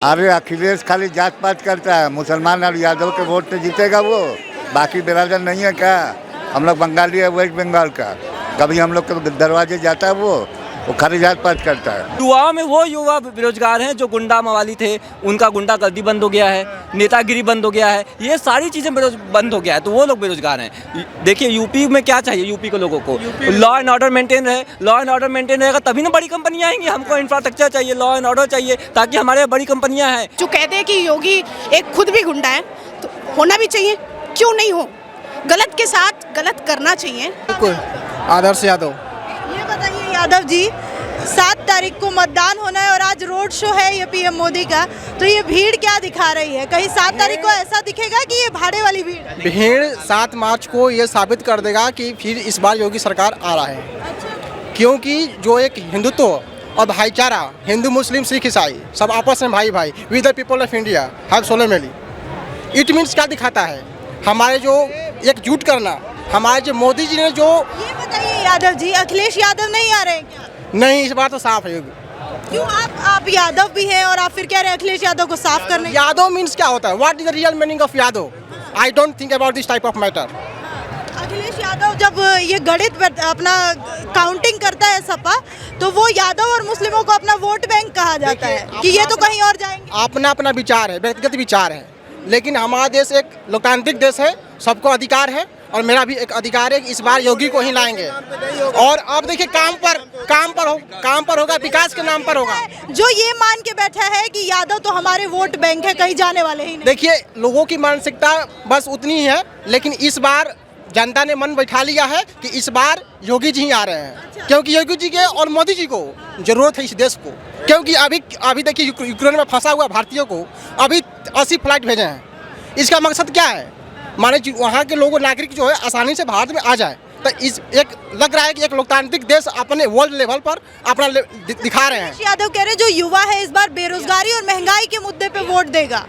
अरे अखिलेश खाली जात पात करता है, मुसलमान और यादव के वोट से जीतेगा वो, बाकी बिरादर नहीं है क्या? हम लोग बंगाली है, वेस्ट बंगाल का, कभी हम लोग के दरवाजे जाता है वो खाली जात पात करता है। युवाओं में वो युवा बेरोजगार हैं जो गुंडा मवाली थे, उनका गुंडागर्दी बंद हो गया है, नेतागिरी बंद हो गया है, ये सारी चीज़ें बंद हो गया है, तो वो लोग बेरोजगार हैं। देखिए यूपी में क्या चाहिए, यूपी के लोगों को लॉ एंड ऑर्डर मेंटेन रहे, लॉ एंड ऑर्डर मेंटेन रहेगा तभी ना बड़ी कंपनियाँ आएंगी। हमको इंफ्रास्ट्रक्चर चाहिए, लॉ एंड ऑर्डर चाहिए, ताकि हमारे बड़ी कंपनियाँ हैं। जो कहते हैं कि योगी एक खुद भी गुंडा है, तो होना भी चाहिए, क्यों नहीं हो? गलत के साथ गलत करना चाहिए। आदर्श यादव। ये बताइए यादव जी, 7 तारीख को मतदान होना है और आज रोड शो है ये पीएम मोदी का, तो ये भीड़ क्या दिखा रही है? कहीं 7 तारीख को ऐसा दिखेगा कि ये भाड़े वाली भीड़ 7 मार्च को ये साबित कर देगा कि फिर इस बार योगी सरकार आ रहा है। क्योंकि जो एक हिंदुत्व और भाईचारा, हिंदू मुस्लिम सिख ईसाई सब आपस में भाई भाई, we the people of India have solemnly, it means क्या दिखाता है? हमारे जो एकजुट करना, हमारे जो मोदी जी ने जो। ये बताइए यादव जी, अखिलेश यादव नहीं आ रहे हैं क्या? नहीं, इस बार तो साफ है योगी। क्यों? आप यादव भी हैं और आप फिर कह रहे हैं अखिलेश यादव को साफ करने? यादव मीन्स क्या होता है? What is the real meaning of Yadav? I don't think about this type of matter. Akhilesh Yadav जब ये गणित अपना काउंटिंग करता है सपा, तो वो यादव और मुस्लिमों को अपना वोट बैंक कहा जाता है कि ये तो कहीं और जाएंगे। अपना अपना विचार है, व्यक्तिगत विचार है, लेकिन हमारा देश एक लोकतांत्रिक देश है, सबको अधिकार है और मेरा भी एक अधिकार है कि इस बार योगी को ही लाएंगे। और अब देखिए काम पर होगा, विकास के नाम पर होगा। जो ये मान के बैठा है कि यादव तो हमारे वोट बैंक है, कहीं जाने वाले ही नहीं। देखिए लोगों की मानसिकता बस उतनी ही है, लेकिन इस बार जनता ने मन बैठा लिया है कि इस बार योगी जी ही आ रहे हैं। क्योंकि योगी जी के और मोदी जी को जरूरत है इस देश को। क्योंकि अभी देखिए यूक्रेन में फंसा हुआ भारतीयों को अभी 80 फ्लाइट भेजे हैं। इसका मकसद क्या है? माने वहाँ के लोगों, नागरिक जो है आसानी से भारत में आ जाए। तो इस एक लग रहा है कि एक लोकतांत्रिक देश अपने वर्ल्ड लेवल पर अपना दिखा रहे हैं। यादव कह रहे हैं जो युवा है इस बार बेरोजगारी और महंगाई के मुद्दे पे वोट देगा।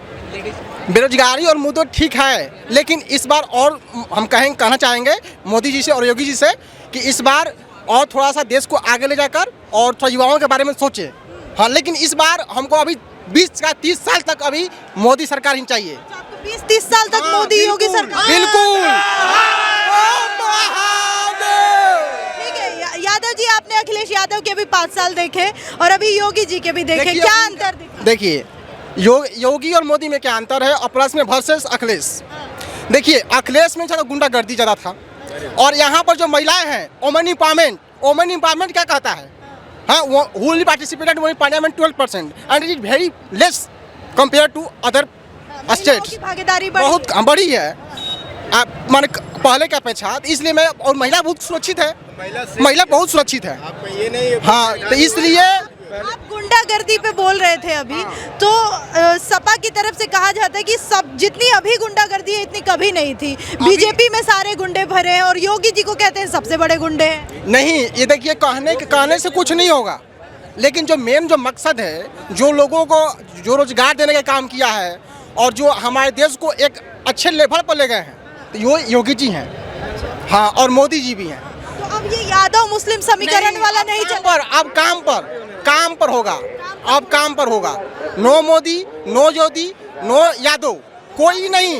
बेरोजगारी और मुद्दे ठीक है, लेकिन इस बार और हम कहना चाहेंगे मोदी जी से और योगी जी से कि इस बार और थोड़ा सा देश को आगे ले जाकर और थोड़ा युवाओं के बारे में सोचे। हाँ, लेकिन इस बार हमको अभी 20 का 30 साल तक अभी मोदी सरकार ही चाहिए। 20-30 साल तक मोदी योगी सरकार। बिल्कुल। ठीक है यादव जी, आपने अखिलेश यादव के भी 5 साल देखे और अभी योगी जी के भी देखे, क्या अंतर दिखा? देखिए योगी और मोदी में क्या अंतर है और प्लस में वर्सेस अखिलेश। देखिए अखिलेश में ज़्यादा गुंडागर्दी ज़्यादा था और यहाँ पर जो महिलाएं हैं, वुमेन एम्पावरमेंट क्या कहता है? हाँ, who only participated in parliament 12% and it is very less compared to other states। भागीदारी बहुत बड़ी है माने पहले की अपेक्षा, इसलिए मैं, और महिला बहुत सुरक्षित है, महिला बहुत सुरक्षित है। हाँ, तो इसलिए आप गुंडागर्दी पे बोल रहे थे अभी, तो सपा की तरफ से कहा जाता है कि सब जितनी अभी गुंडागर्दी है इतनी कभी नहीं थी। बीजेपी में सारे गुंडे भरे हैं और योगी जी को कहते हैं सबसे बड़े गुंडे हैं। नहीं, ये देखिए कहने से कुछ नहीं होगा, लेकिन जो मेन जो मकसद है, जो लोगों को जो रोजगार देने का काम किया है और जो हमारे देश को एक अच्छे लेवल पर ले गए हैं, तो ये योगी जी हैं। हाँ, और मोदी जी भी हैं। तो अब ये यादव मुस्लिम समीकरण वाला नहीं चल पर अब काम पर होगा, अब काम पर होगा। नो मोदी, नो योगी, नो यादव, कोई नहीं।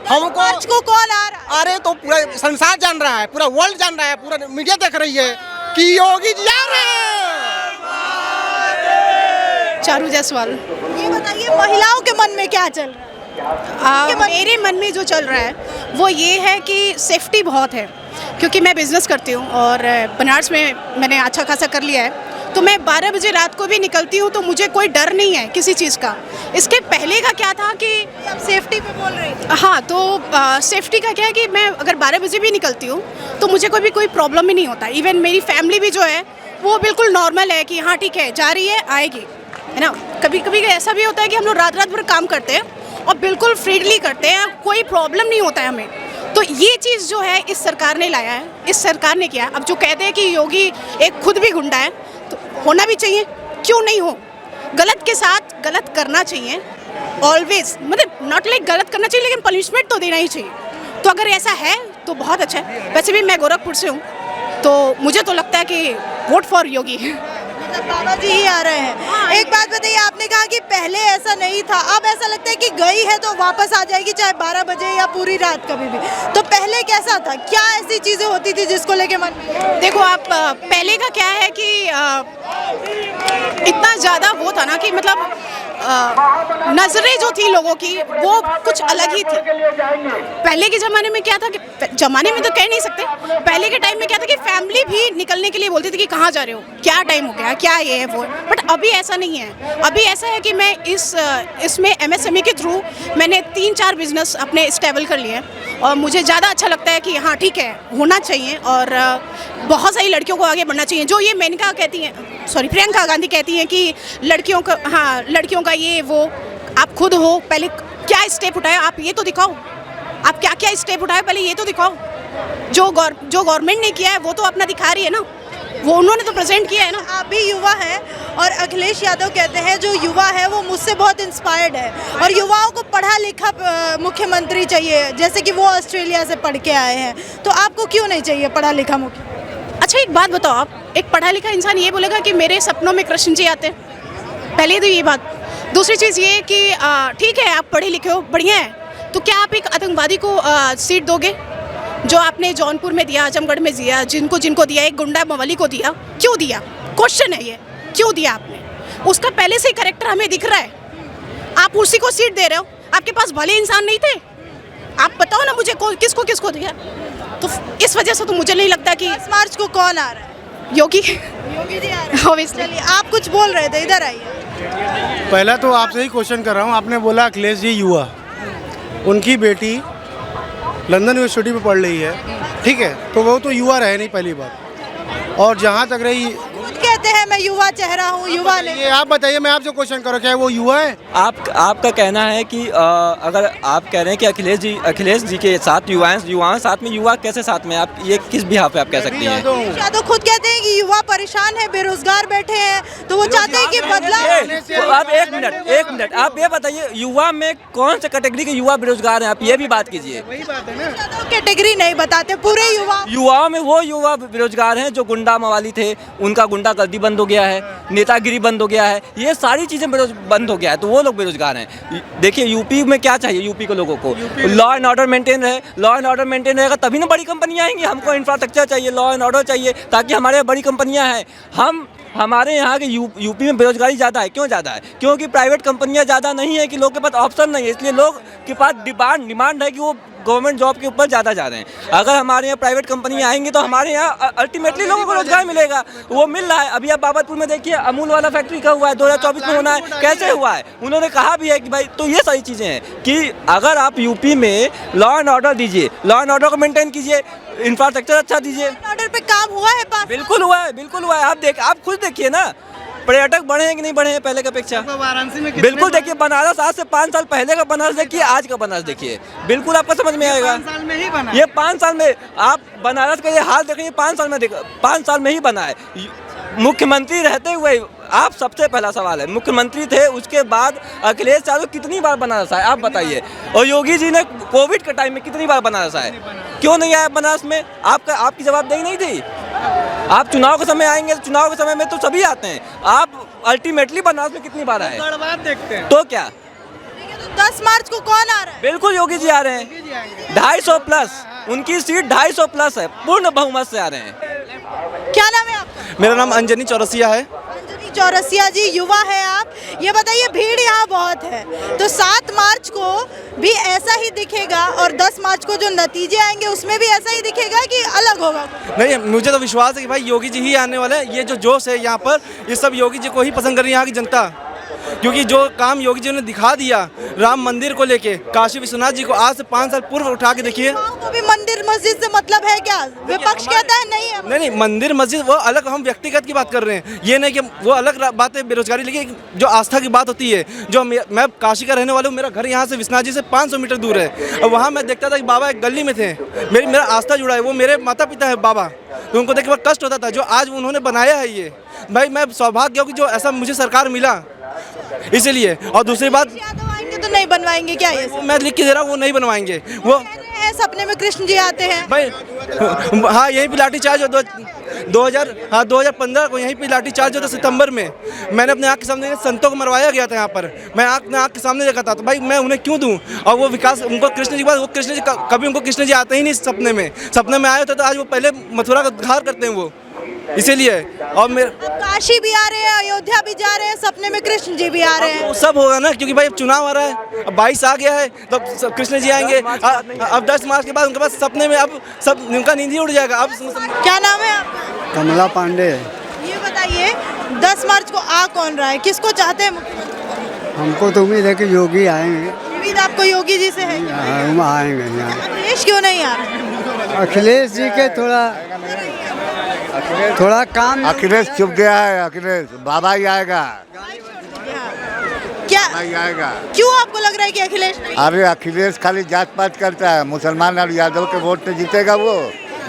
हमको मार्च को कौन आ रहा है? अरे तो पूरा संसार जान रहा है, पूरा वर्ल्ड जान रहा है, पूरा मीडिया देख रही है कि योगी जी आ रहे हैं। चारू जायसवाल। ये बताइए महिलाओं के मन में क्या चल रहा है? मेरे मन में जो चल रहा है वो ये है कि सेफ्टी बहुत है, क्योंकि मैं बिज़नेस करती हूँ और बनारस में मैंने अच्छा खासा कर लिया है, तो मैं 12 बजे रात को भी निकलती हूँ, तो मुझे कोई डर नहीं है किसी चीज़ का। इसके पहले का क्या था कि आप सेफ्टी पे बोल रही थी। हाँ, तो सेफ्टी का क्या है कि मैं अगर 12 बजे भी निकलती हूँ तो मुझे कोई प्रॉब्लम ही नहीं होता। इवन मेरी फैमिली भी जो है वो बिल्कुल नॉर्मल है कि हाँ ठीक है, जा रही है, आएगी, है ना। कभी कभी ऐसा भी होता है कि हम लोग रात भर काम करते हैं और बिल्कुल फ्रीली करते हैं, कोई प्रॉब्लम नहीं होता है हमें। तो ये चीज़ जो है इस सरकार ने लाया है, इस सरकार ने किया। अब जो कहते हैं कि योगी एक खुद भी गुंडा है, तो होना भी चाहिए, क्यों नहीं हो? गलत के साथ गलत करना चाहिए ऑलवेज, मतलब नॉट लाइक गलत करना चाहिए, लेकिन पनिशमेंट तो देना ही चाहिए। तो अगर ऐसा है तो बहुत अच्छा है। वैसे भी मैं गोरखपुर से हूँ, तो मुझे तो लगता है कि वोट फॉर योगी। मतलब बाबा जी ही आ रहे हैं। एक बात बताइए, आपने कहा कि पहले ऐसा नहीं था, अब ऐसा लगता है कि गई है तो वापस आ जाएगी, चाहे 12 बजे या पूरी रात कभी भी। तो पहले कैसा था, क्या ऐसी चीजें होती थी जिसको लेके मन में? देखो आप पहले का क्या है कि इतना ज़्यादा वो था ना कि मतलब नज़रें जो थी लोगों की वो कुछ अलग ही थी। पहले के ज़माने में क्या था कि ज़माने में तो कह नहीं सकते, पहले के टाइम में क्या था कि फैमिली भी निकलने के लिए बोलती थी कि कहाँ जा रहे हो, क्या टाइम हो गया, क्या ये है वो है। बट अभी ऐसा नहीं है। अभी ऐसा है कि मैं इसमें MSME के थ्रू मैंने 3-4 बिजनेस अपने स्टेबल कर लिए हैं और मुझे ज़्यादा अच्छा लगता है कि हाँ ठीक है, होना चाहिए और बहुत सारी लड़कियों को आगे बढ़ना चाहिए। जो ये मेनका कहती हैं, सॉरी प्रियंका गांधी कहती हैं कि लड़कियों का, हाँ लड़कियों का ये वो, आप खुद हो, पहले क्या स्टेप उठाए आप ये तो दिखाओ, आप क्या क्या स्टेप उठाए पहले ये तो दिखाओ। जो गवर्नमेंट ने किया है वो तो अपना दिखा रही है ना, वो उन्होंने तो प्रेजेंट किया है ना। आप भी युवा हैं और अखिलेश यादव कहते हैं जो युवा है वो मुझसे बहुत इंस्पायर्ड है और युवाओं को पढ़ा लिखा मुख्यमंत्री चाहिए, जैसे कि वो ऑस्ट्रेलिया से पढ़ के आए हैं। तो आपको क्यों नहीं चाहिए पढ़ा लिखा मुख्यमंत्री? अच्छा एक बात बताओ, आप एक पढ़ा लिखा इंसान ये बोलेगा कि मेरे सपनों में कृष्ण जी आते हैं? पहले तो ये बात। दूसरी चीज़ ये कि ठीक है आप पढ़े लिखे हो, बढ़िया है, तो क्या आप एक आतंकवादी को सीट दोगे जो आपने जौनपुर में दिया, आजमगढ़ में दिया, जिनको दिया, एक गुंडा मवाली को दिया, क्यों दिया? क्वेश्चन है ये, क्यों दिया आपने? उसका पहले से ही कैरेक्टर हमें दिख रहा है, आप उसी को सीट दे रहे हो। आपके पास भले इंसान नहीं थे? आप बताओ ना मुझे किसको दिया? तो इस वजह से तो मुझे नहीं लगता कि 10 मार्च को कौन आ रहा है? योगी जी आ रहे हैं। ऑब्वियसली। चलिए, आप कुछ बोल रहे थे, इधर आइए। पहला तो आपसे ही क्वेश्चन कर रहा हूँ। आपने बोला अखिलेश जी युवा, उनकी बेटी लंदन यूनिवर्सिटी में पढ़ रही है, ठीक है, तो वो तो युवा रहे नहीं, पहली बात। और जहाँ तक रही, खुद कहते हैं मैं युवा चेहरा हूँ, युवा नहीं। ये आप बताइए, मैं आपसे क्वेश्चन करो, क्या वो युवा है? आपका कहना है कि अगर आप कह रहे हैं कि अखिलेश जी के साथ युवाओं साथ में, युवा कैसे साथ में, आप ये किस बिहाफ पे आप कह सकती हैं? यादव खुद कहते हैं कि युवा परेशान है, बेरोजगार बैठे हैं, तो वो चाहते हैं कि बदलाव। तो आप एक मिनट आप ये बताइए, युवा में कौन से कैटेगरी के युवा बेरोजगार हैं, आप ये भी बात कीजिए। वही बात है ना, यादव कैटेगरी नहीं बताते, पूरे युवाओं में वो युवा बेरोजगार हैं जो गुंडा मवाली थे, उनका गुंडागर्दी बंद हो गया है, नेतागिरी बंद हो गया है, ये सारी चीज़ें बंद हो गया है, तो वो लोग बेरोजगार हैं। देखिए यूपी में क्या चाहिए, यूपी के लोगों को लॉ एंड ऑर्डर मेंटेन रहे, लॉ एंड ऑर्डर मेंटेन रहेगा तभी ना बड़ी कंपनियाँ आएंगी। हमको इंफ्रास्ट्रक्चर चाहिए, लॉ एंड ऑर्डर चाहिए, ताकि हमारे बड़ी कंपनियाँ हैं। हमारे यहाँ के यूपी में बेरोजगारी ज़्यादा है। क्यों ज़्यादा है? क्योंकि प्राइवेट कंपनियाँ ज़्यादा नहीं है, कि लोगों के पास ऑप्शन नहीं है, इसलिए लोग के पास डिमांड है कि वो गवर्नमेंट जॉब के ऊपर ज़्यादा जा रहे हैं। अगर हमारे यहाँ प्राइवेट कंपनियाँ आएंगी तो हमारे यहाँ अल्टीमेटली लोगों को रोजगार मिलेगा, वो मिल रहा है। अभी आप बाबतपुर में देखिए, अमूल वाला फैक्ट्री का हुआ है, 2024 में होना है, कैसे हुआ है? उन्होंने कहा भी है कि भाई, तो ये सारी चीज़ें हैं कि अगर आप यूपी में लॉ एंड ऑर्डर दीजिए, लॉ एंड ऑर्डर को मेंटेन कीजिए, इंफ्रास्ट्रक्चर अच्छा दीजिए। ऑर्डर पे काम हुआ है पास? बिल्कुल हुआ है। आप खुद देखिए ना, पर्यटक बढ़े हैं कि नहीं बढ़े हैं पहले की अपेक्षा? वाराणसी में बिल्कुल देखिए, बनारस आज से 5 साल पहले का बनारस देखिए, आज का बनारस देखिए, बिल्कुल आपको समझ में आएगा। 5 साल में ही बना, ये 5 साल में आप बनारस का ये हाल देखिए, 5 साल में ही बना है। मुख्यमंत्री रहते हुए आप, सबसे पहला सवाल है, मुख्यमंत्री थे, उसके बाद अखिलेश यादव कितनी बार बनारस आए आप बताइए? और योगी जी ने कोविड के टाइम में कितनी बार बनारस आए? क्यों नहीं आए बनारस में? आपकी जवाबदेही नहीं थी? आप चुनाव के समय आएंगे, चुनाव के समय में तो सभी आते हैं, आप अल्टीमेटली बनारस में कितनी बार आए? देखते हैं तो क्या 10 मार्च को कौन आ रहा है? बिल्कुल योगी जी आ रहे हैं, 250 प्लस, उनकी सीट 250 प्लस है, पूर्ण बहुमत से आ रहे हैं। क्या नाम है आपका? मेरा नाम अंजनी चौरसिया है। अंजनी चौरसिया जी, युवा है आप, ये बताइए भीड़ यहाँ बहुत है, तो 7 मार्च को भी ऐसा ही दिखेगा और 10 मार्च को जो नतीजे आएंगे उसमें भी ऐसा ही दिखेगा कि अलग होगा? नहीं, मुझे तो विश्वास है कि भाई योगी जी ही आने वाले हैं। ये जो जोश है यहाँ पर, ये सब योगी जी को ही पसंद कर रही है यहाँ की जनता, क्योंकि जो काम योगी जी ने दिखा दिया राम मंदिर को लेके, काशी विश्वनाथ जी को आज से 5 साल पूर्व उठा के देखिए। को भी मंदिर मस्जिद से मतलब है क्या? विपक्ष कहता है नहीं है। नहीं, मंदिर मस्जिद वो अलग, हम व्यक्तिगत की बात कर रहे हैं, ये नहीं कि वो अलग बात है बेरोजगारी, लेकिन जो आस्था की बात होती है, जो मैं काशी का रहने वाला हूँ, मेरा घर यहाँ से विश्वनाथ जी से 500 मीटर दूर है, और वहाँ मैं देखता था कि बाबा एक गली में थे, मेरा आस्था जुड़ा है, वो मेरे माता पिता है बाबा, तो उनको देख के बहुत कष्ट होता था, जो आज उन्होंने बनाया है ये, भाई मैं सौभाग्य हूँ कि जो ऐसा मुझे सरकार मिला, इसलिए। और दूसरी बात, यादव आएंगे तो नहीं बनवाएंगे क्या? ये वो मैं लिख के दे रहा हूँ, वो नहीं बनवाएंगे। वो सपने में कृष्ण जी आते हैं भाई, हाँ, यही पे लाठी चार्ज 2015 को यहीं पे लाठीचार्ज होता सितंबर में। मैंने अपने आँख के सामने संतों को मरवाया गया था यहाँ पर, मैं अपने आँख के सामने देखा था। तो भाई मैं उन्हें क्यों दूँ? और वो विकास उनको कृष्ण जी के बाद वो कृष्ण जी कभी उनको कृष्ण जी आते ही नहीं सपने में आए होते तो आज वो पहले मथुरा का उद्धार करते हैं वो, इसीलिए। और मेरे काशी भी आ रहे हैं, अयोध्या भी जा रहे हैं, सपने में कृष्ण जी भी आ रहे हैं। वो सब होगा ना, क्योंकि भाई अब चुनाव आ रहा है, अब 22 आ गया है तो कृष्ण जी आएंगे। अब 10 मार्च के बाद उनके पास सपने में अब सब उनका नींद ही उड़ जाएगा। अब क्या नाम है आपका? कमला पांडे। ये बताइए 10 मार्च को आ कौन रहा है, किसको चाहते हैं मुख्यमंत्री? हमको तो उम्मीद है कि योगी आएंगे। उम्मीद आपको योगी जी से है? हम आएंगे यहाँ। अखिलेश क्यों नहीं आ रहे? अखिलेश जी के थोड़ा काम। अखिलेश चुप गया है, अखिलेश बाबा ही आएगा, क्या बाबा ही आएगा। क्यों आपको लग रहा है कि अखिलेश नहीं? अरे अखिलेश खाली जात पात करता है, मुसलमान और यादव के वोट पे जीतेगा वो,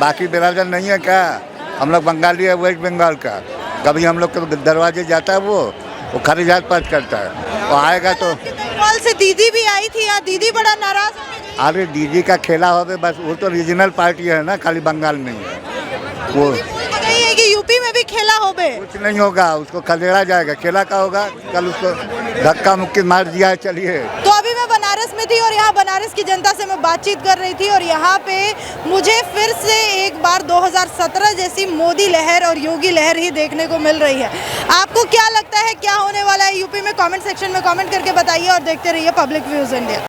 बाकी बिरादर नहीं है क्या? हम लोग बंगाली है, वेस्ट बंगाल का, कभी हम लोग के दरवाजे जाता है वो खाली जात पात करता है। वो आएगा तो बंगाल से दीदी भी आई थी यहाँ, दीदी बड़ा नाराज हो गई। अरे दीदी का खेला हो गया बस, वो तो रीजनल पार्टी है ना, खाली बंगाल नहीं है वो। कही है कि यूपी में भी खेला हो बे। कुछ नहीं होगा, उसको खदेड़ा जाएगा। खेला का होगा, कल उसको धक्का मुक्की मार दिया है। चलिए, तो अभी मैं बनारस में थी और यहाँ बनारस की जनता से मैं बातचीत कर रही थी और यहाँ पे मुझे फिर से एक बार 2017 जैसी मोदी लहर और योगी लहर ही देखने को मिल रही है। आपको क्या लगता है क्या होने वाला है यूपी में? कमेंट सेक्शन में कमेंट करके बताइए और देखते रहिए पब्लिक व्यूज इंडिया।